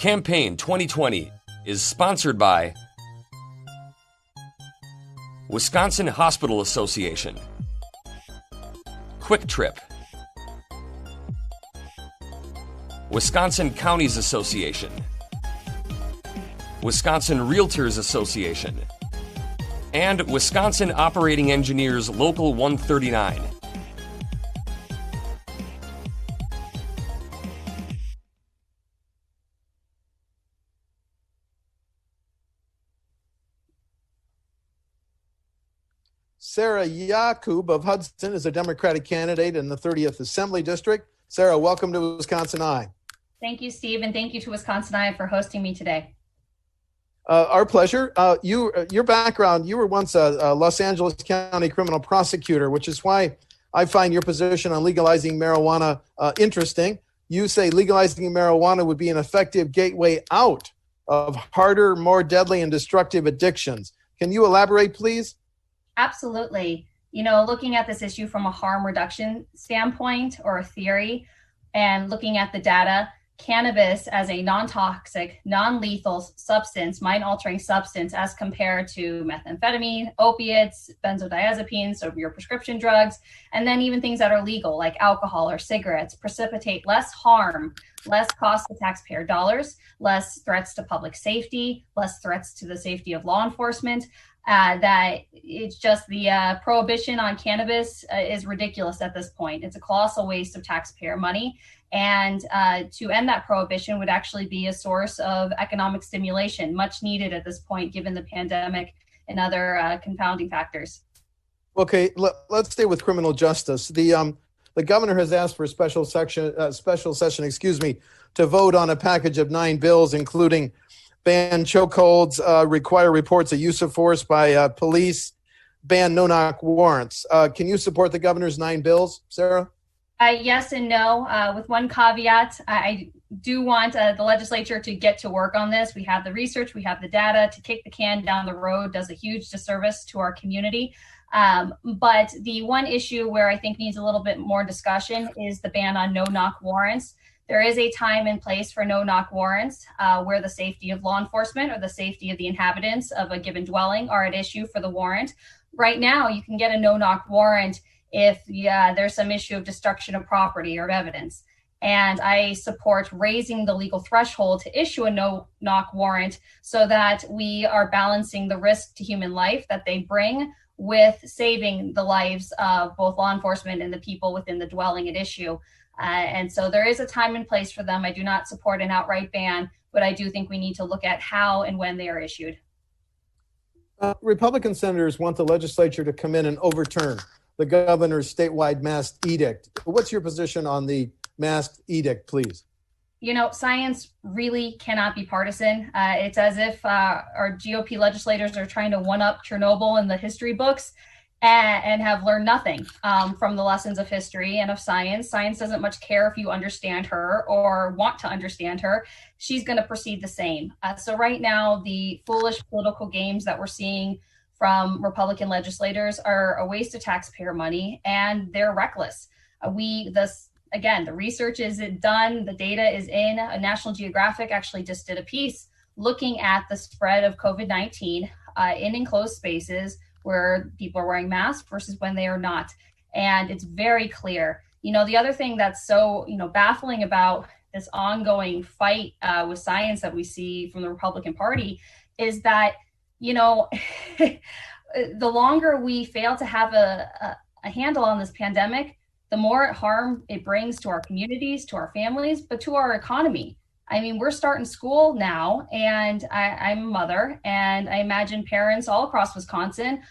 Campaign 2020 is sponsored by Wisconsin Hospital Association, Quick Trip, Wisconsin Counties Association, Wisconsin Realtors Association, and Wisconsin Operating Engineers Local 139. Sarah Yacoub of Hudson is a Democratic candidate in the 30th Assembly District. Sarah, welcome to WisconsinEye. Thank you, Steve, and thank you to WisconsinEye for hosting me today. Our pleasure. Your background, you were once a Los Angeles County criminal prosecutor, which is why I find your position on legalizing marijuana interesting. You say legalizing marijuana would be an effective gateway out of harder, more deadly, and destructive addictions. Can you elaborate, please? Absolutely. Looking at this issue from a harm reduction standpoint or a theory and looking at the data, cannabis as a non-toxic, non-lethal substance, mind-altering substance as compared to methamphetamine, opiates, benzodiazepines, so your prescription drugs, and then even things that are legal like alcohol or cigarettes precipitate less harm, less cost to taxpayer dollars, less threats to public safety, less threats to the safety of law enforcement. That it's just the prohibition on cannabis is ridiculous at this point. It's a colossal waste of taxpayer money. And to end that prohibition would actually be a source of economic stimulation, much needed at this point, given the pandemic and other confounding factors. Okay, let's stay with criminal justice. The governor has asked for a special session, to vote on a package of 9 bills, including ban chokeholds, require reports of use of force by police, ban no-knock warrants. Can you support the governor's 9 bills, Sarah? Yes and no, with one caveat. I do want the legislature to get to work on this. We have the research, we have the data. To kick the can down the road does a huge disservice to our community. But the one issue where I think needs a little bit more discussion is the ban on no-knock warrants. There is a time and place for no-knock warrants where the safety of law enforcement or the safety of the inhabitants of a given dwelling are at issue for the warrant. Right now, you can get a no-knock warrant if there's some issue of destruction of property or of evidence. And I support raising the legal threshold to issue a no-knock warrant so that we are balancing the risk to human life that they bring with saving the lives of both law enforcement and the people within the dwelling at issue. And so there is a time and place for them. I do not support an outright ban, but I do think we need to look at how and when they are issued. Republican senators want the legislature to come in and overturn the governor's statewide masked edict. What's your position on the masked edict, please? Science really cannot be partisan. It's as if our GOP legislators are trying to one-up Chernobyl in the history books and have learned nothing from the lessons of history and of science. Science doesn't much care if you understand her or want to understand her. She's going to proceed the same. So right now, the foolish political games that we're seeing from Republican legislators are a waste of taxpayer money, and they're reckless. The research is done, the data is in. National Geographic actually just did a piece looking at the spread of COVID-19 in enclosed spaces where people are wearing masks versus when they are not. And it's very clear. The other thing that's so, baffling about this ongoing fight with science that we see from the Republican Party is that, the longer we fail to have a handle on this pandemic, the more harm it brings to our communities, to our families, but to our economy. I mean, we're starting school now, and I'm a mother, and I imagine parents all across Wisconsin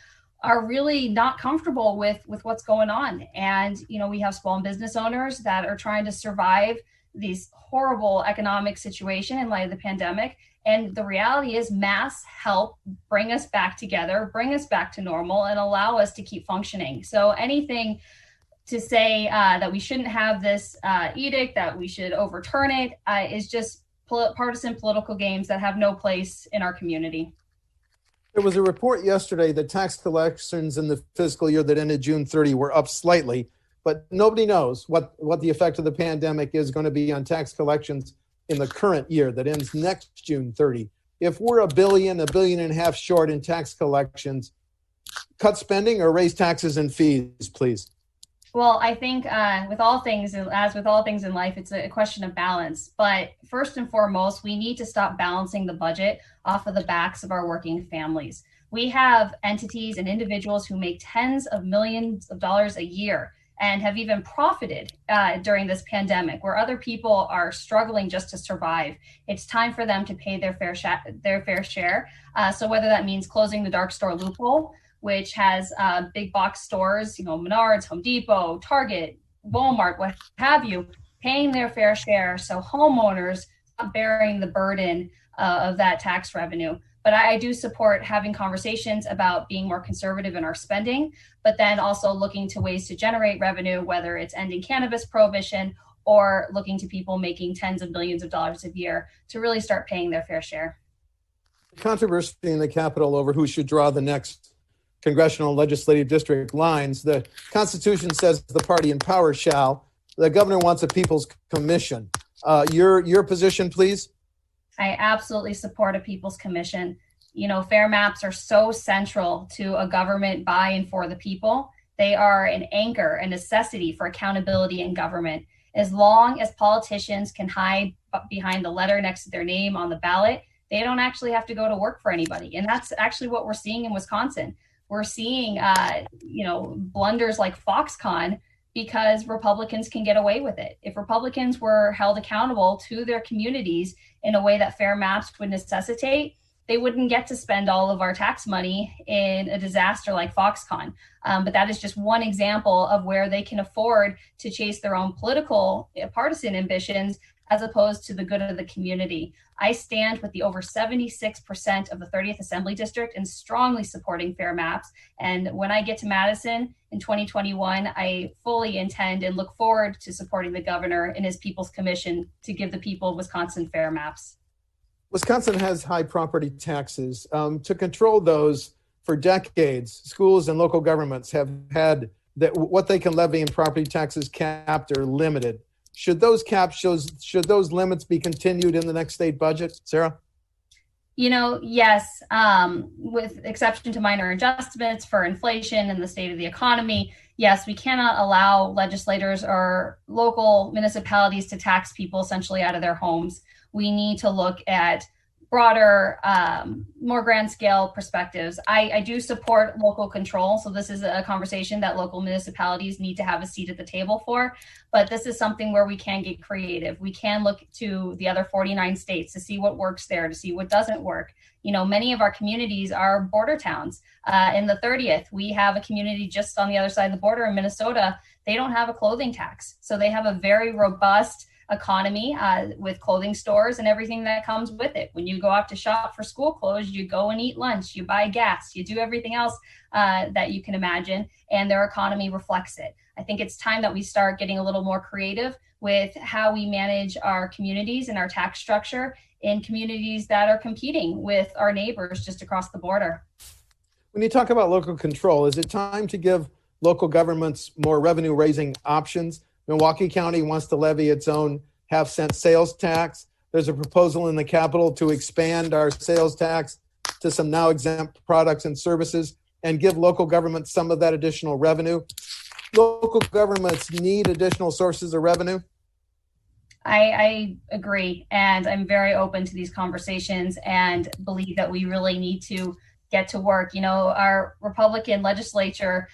are really not comfortable with what's going on. And, we have small business owners that are trying to survive these horrible economic situation in light of the pandemic. And the reality is masks help bring us back together, bring us back to normal, and allow us to keep functioning. So anything to say that we shouldn't have this edict, that we should overturn it, is just partisan political games that have no place in our community. There was a report yesterday that tax collections in the fiscal year that ended June 30 were up slightly, but nobody knows what the effect of the pandemic is going to be on tax collections in the current year that ends next June 30. If we're $1 billion, $1.5 billion short in tax collections, cut spending or raise taxes and fees, please. Well, I think with all things, as with all things in life, it's a question of balance. But first and foremost, we need to stop balancing the budget off of the backs of our working families. We have entities and individuals who make tens of millions of dollars a year and have even profited during this pandemic, where other people are struggling just to survive. It's time for them to pay their fair share. So whether that means closing the dark store loophole, which has big box stores, Menards, Home Depot, Target, Walmart, what have you, paying their fair share so homeowners stop bearing the burden of that tax revenue. But I do support having conversations about being more conservative in our spending, but then also looking to ways to generate revenue, whether it's ending cannabis prohibition or looking to people making tens of millions of dollars a year to really start paying their fair share. Controversy in the Capitol over who should draw the next congressional legislative district lines. The Constitution says the party in power shall. The governor wants a people's commission. Your position, please? I absolutely support a people's commission. Fair maps are so central to a government by and for the people. They are an anchor, a necessity for accountability in government. As long as politicians can hide behind the letter next to their name on the ballot, they don't actually have to go to work for anybody. And that's actually what we're seeing in Wisconsin. We're seeing, blunders like Foxconn because Republicans can get away with it. If Republicans were held accountable to their communities in a way that fair maps would necessitate, they wouldn't get to spend all of our tax money in a disaster like Foxconn. But that is just one example of where they can afford to chase their own political partisan ambitions as opposed to the good of the community. I stand with the over 76% of the 30th Assembly District and strongly supporting fair maps. And when I get to Madison in 2021, I fully intend and look forward to supporting the governor and his People's Commission to give the people of Wisconsin fair maps. Wisconsin has high property taxes. To control those for decades, schools and local governments have had what they can levy in property taxes capped or limited. Should those limits be continued in the next state budget, Sarah? Yes, with exception to minor adjustments for inflation and the state of the economy. Yes, we cannot allow legislators or local municipalities to tax people essentially out of their homes. We need to look at broader, more grand scale perspectives. I do support local control. So this is a conversation that local municipalities need to have a seat at the table for. But this is something where we can get creative. We can look to the other 49 states to see what works there, to see what doesn't work. Many of our communities are border towns. In the 30th, we have a community just on the other side of the border in Minnesota. They don't have a clothing tax. So they have a very robust economy with clothing stores and everything that comes with it. When you go out to shop for school clothes, you go and eat lunch, you buy gas, you do everything else that you can imagine, and their economy reflects it. I think it's time that we start getting a little more creative with how we manage our communities and our tax structure in communities that are competing with our neighbors just across the border. When you talk about local control, is it time to give local governments more revenue-raising options? Milwaukee County wants to levy its own half-cent sales tax. There's a proposal in the Capitol to expand our sales tax to some now exempt products and services and give local governments some of that additional revenue. Local governments need additional sources of revenue. I agree, and I'm very open to these conversations and believe that we really need to get to work. Our Republican legislators,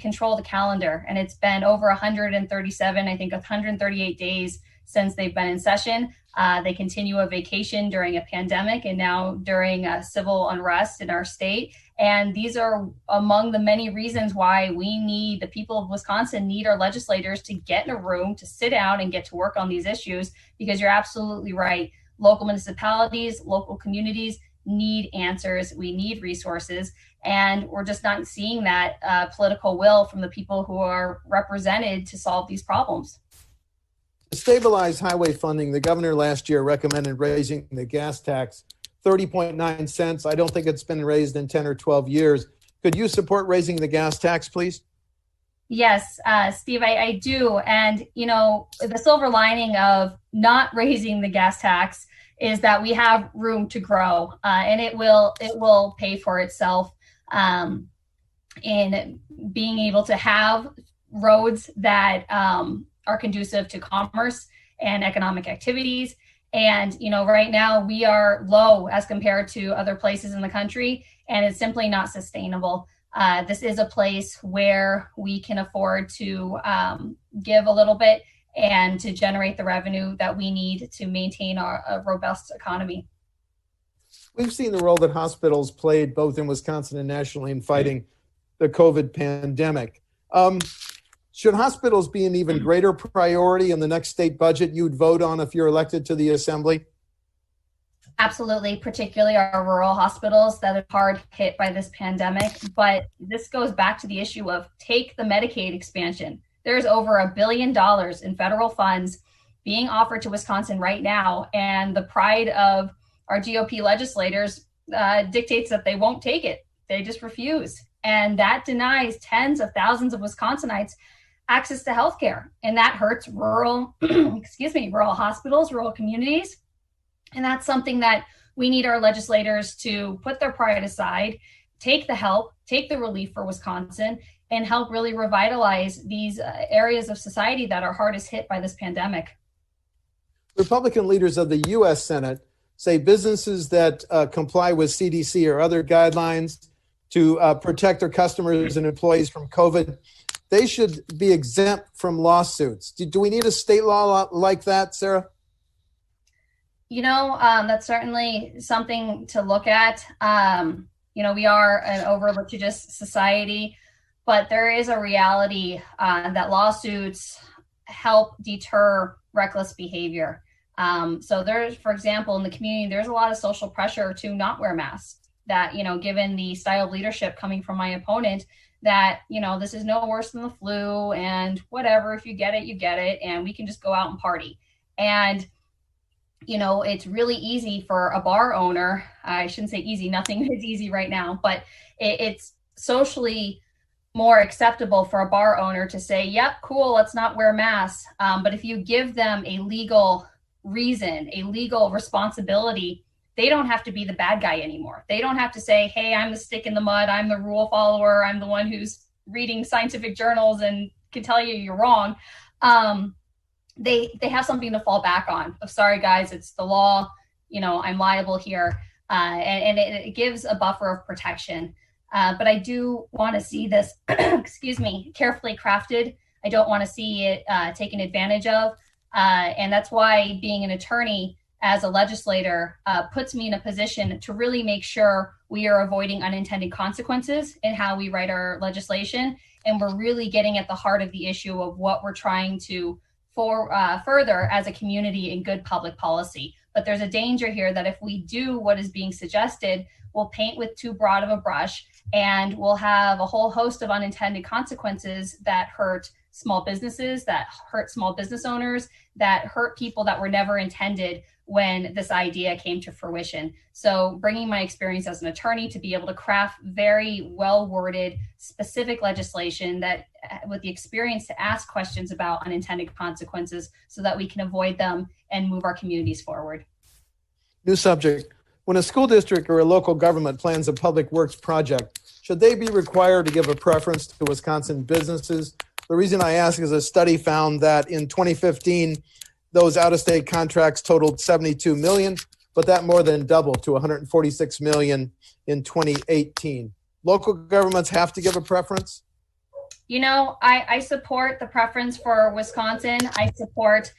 control the calendar. And it's been over 137, I think 138 days since they've been in session. They continue a vacation during a pandemic and now during civil unrest in our state. And these are among the many reasons why the people of Wisconsin need our legislators to get in a room, to sit down and get to work on these issues, because you're absolutely right. Local municipalities, local communities need answers. We need resources. And we're just not seeing that political will from the people who are represented to solve these problems. To stabilize highway funding, the governor last year recommended raising the gas tax 30.9 cents. I don't think it's been raised in 10 or 12 years. Could you support raising the gas tax, please? Yes, Steve, I do. And, the silver lining of not raising the gas tax is that we have room to grow, and it will pay for itself in being able to have roads that are conducive to commerce and economic activities. And, right now we are low as compared to other places in the country, and it's simply not sustainable. This is a place where we can afford to give a little bit and to generate the revenue that we need to maintain a robust economy. We've seen the role that hospitals played both in Wisconsin and nationally in fighting the COVID pandemic. Should hospitals be an even greater priority in the next state budget you'd vote on if you're elected to the assembly? Absolutely, particularly our rural hospitals that are hard hit by this pandemic. But this goes back to the issue of take the Medicaid expansion. There's over $1 billion in federal funds being offered to Wisconsin right now. And the pride of our GOP legislators dictates that they won't take it. They just refuse. And that denies tens of thousands of Wisconsinites access to healthcare. And that hurts rural, rural hospitals, rural communities. And that's something that we need our legislators to put their pride aside, take the help, take the relief for Wisconsin, and help really revitalize these areas of society that are hardest hit by this pandemic. Republican leaders of the U.S. Senate say businesses that comply with CDC or other guidelines to protect their customers and employees from COVID, they should be exempt from lawsuits. Do we need a state law like that, Sarah? That's certainly something to look at. We are an over-litigious society, but there is a reality that lawsuits help deter reckless behavior. So there's, for example, in the community, there's a lot of social pressure to not wear masks that, given the style of leadership coming from my opponent, that, this is no worse than the flu and whatever, if you get it, you get it, and we can just go out and party. And it's really easy for a bar owner. I shouldn't say easy. Nothing is easy right now, but it's socially more acceptable for a bar owner to say, yep, cool, let's not wear masks. But if you give them a legal reason, a legal responsibility, they don't have to be the bad guy anymore. They don't have to say, hey, I'm the stick in the mud. I'm the rule follower. I'm the one who's reading scientific journals and can tell you you're wrong. They have something to fall back on. Of sorry, guys, it's the law. I'm liable here. And it gives a buffer of protection. But I do want to see this, carefully crafted. I don't want to see it taken advantage of. And that's why being an attorney as a legislator puts me in a position to really make sure we are avoiding unintended consequences in how we write our legislation. And we're really getting at the heart of the issue of what we're trying to further as a community in good public policy. But there's a danger here that if we do what is being suggested, we'll paint with too broad of a brush, and we'll have a whole host of unintended consequences that hurt small businesses, that hurt small business owners, that hurt people that were never intended when this idea came to fruition. So bringing my experience as an attorney to be able to craft very well-worded, specific legislation that with the experience to ask questions about unintended consequences so that we can avoid them and move our communities forward. New subject. When a school district or a local government plans a public works project, should they be required to give a preference to Wisconsin businesses? The reason I ask is a study found that in 2015, those out-of-state contracts totaled $72 million, but that more than doubled to $146 million in 2018. Local governments have to give a preference? I support the preference for Wisconsin. I support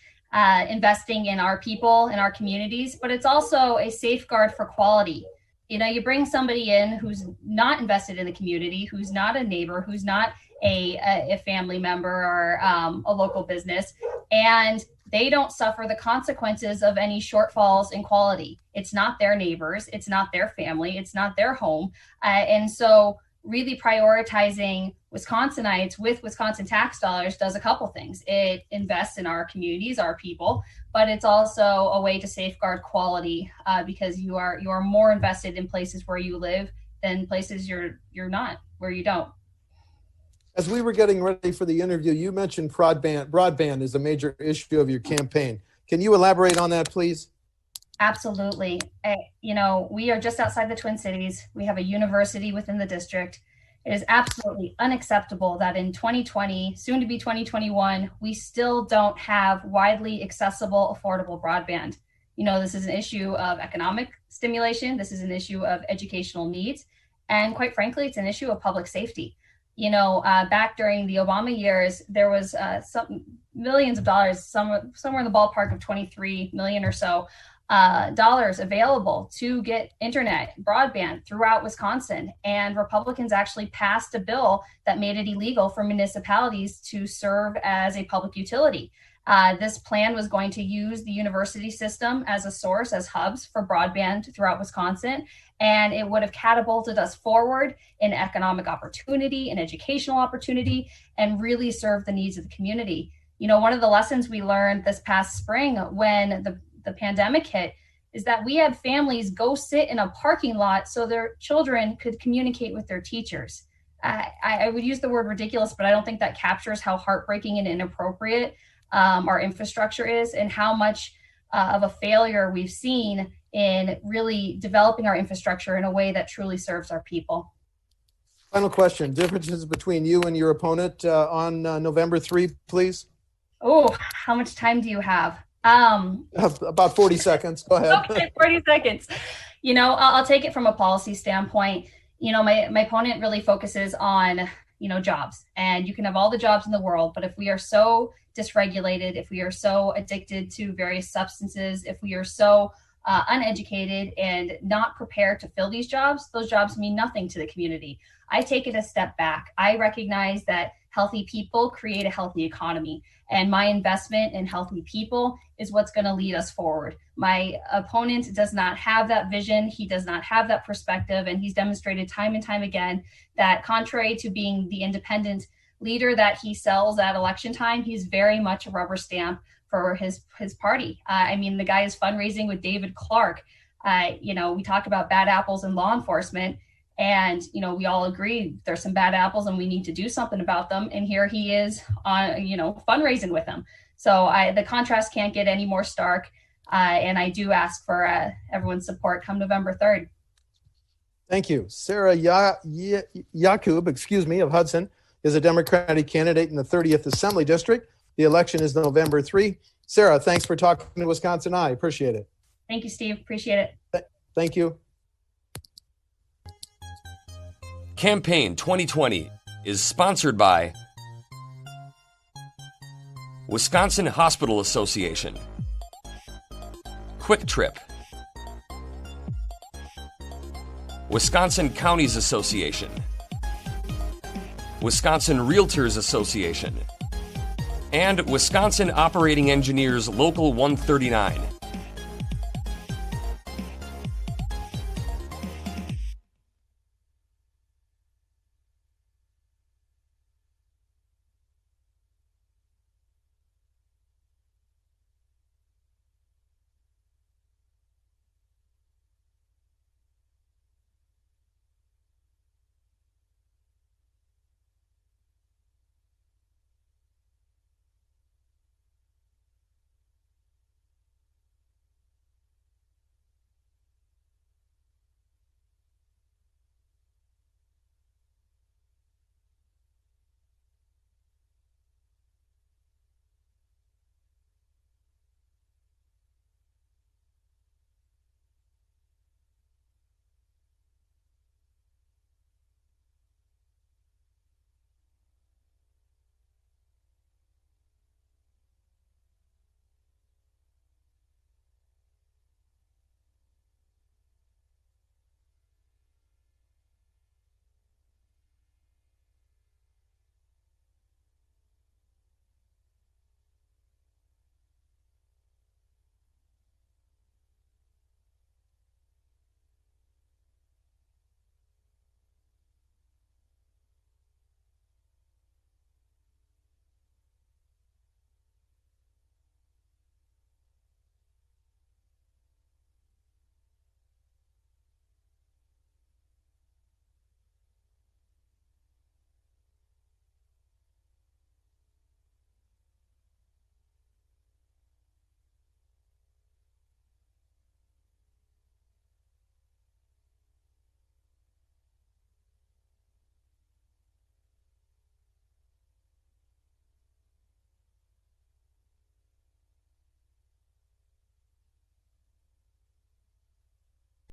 investing in our people, in our communities, but it's also a safeguard for quality. You bring somebody in who's not invested in the community, who's not a neighbor, who's not a family member or a local business, and they don't suffer the consequences of any shortfalls in quality. It's not their neighbors, it's not their family, it's not their home. And so really prioritizing Wisconsinites with Wisconsin tax dollars does a couple things. It invests in our communities, our people, but it's also a way to safeguard quality because you are more invested in places where you live than places you're not, where you don't. As we were getting ready for the interview, you mentioned broadband is a major issue of your campaign. Can you elaborate on that, please? Absolutely. We are just outside the Twin Cities. We have a university within the district. It is absolutely unacceptable that in 2020, soon to be 2021, we still don't have widely accessible, affordable broadband. This is an issue of economic stimulation. This is an issue of educational needs. And quite frankly, it's an issue of public safety. Back during the Obama years, there was some millions of dollars, somewhere in the ballpark of 23 million or so dollars available to get internet broadband throughout Wisconsin. And Republicans actually passed a bill that made it illegal for municipalities to serve as a public utility. This plan was going to use the university system as a source, as hubs for broadband throughout Wisconsin. And it would have catapulted us forward in economic opportunity and educational opportunity and really served the needs of the community. One of the lessons we learned this past spring when the pandemic hit is that we had families go sit in a parking lot so their children could communicate with their teachers. I would use the word ridiculous, but I don't think that captures how heartbreaking and inappropriate our infrastructure is and how much of a failure we've seen in really developing our infrastructure in a way that truly serves our people. Final question, differences between you and your opponent on November 3, please? Oh, how much time do you have? About 40 seconds. Go ahead. Okay, 40 seconds. I'll take it from a policy standpoint. My opponent really focuses on, jobs. And you can have all the jobs in the world, but if we are so dysregulated, if we are so addicted to various substances, if we are so uneducated and not prepared to fill these jobs, those jobs mean nothing to the community. I take it a step back. I recognize that healthy people create a healthy economy, and my investment in healthy people is what's going to lead us forward. My opponent does not have that vision. He does not have that perspective, and he's demonstrated time and time again that contrary to being the independent leader that he sells at election time, he's very much a rubber stamp for his party. The guy is fundraising with David Clark. We talk about bad apples in law enforcement, and we all agree there's some bad apples and we need to do something about them. And here he is on fundraising with them. So the contrast can't get any more stark. And I do ask for everyone's support come November 3rd. Thank you. Sarah Yacoub, of Hudson, is a Democratic candidate in the 30th Assembly District. The election is November 3. Sarah, thanks for talking to WisconsinEye. Appreciate it. Thank you, Steve. Appreciate it. Thank you. Campaign 2020 is sponsored by Wisconsin Hospital Association, Quick Trip, Wisconsin Counties Association, Wisconsin Realtors Association, and Wisconsin Operating Engineers Local 139.